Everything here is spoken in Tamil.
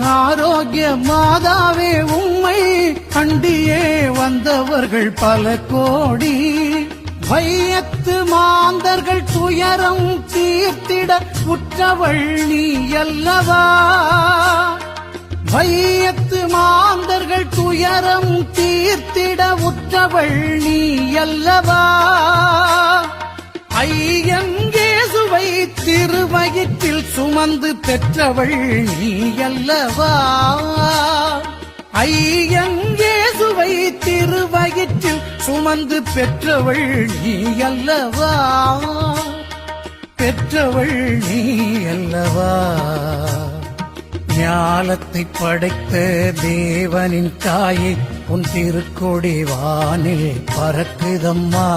ஆரோக்கிய மாதாவே உம்மை கண்டியே வந்தவர்கள் பல கோடி. வையத்து மாந்தர்கள் துயரம் தீர்த்திட உற்றவள் நீ அல்லவா. வையத்து மாந்தர்கள் துயரம் தீர்த்திட உற்றவள் நீ அல்லவா. ஐயங்கேசுவை திருவயிற்றில் சுமந்து பெற்றவள் நீ அல்லவா. ஐயங்கேசுவை திருவயிற்றில் சுமந்து பெற்றவள் நீ அல்லவா. பெற்றவள் நீ அல்லவா. ஞாலத்தை படைத்த தேவனின் தாயே உன் திருக்கொடி வானில் பறக்குதம்மா.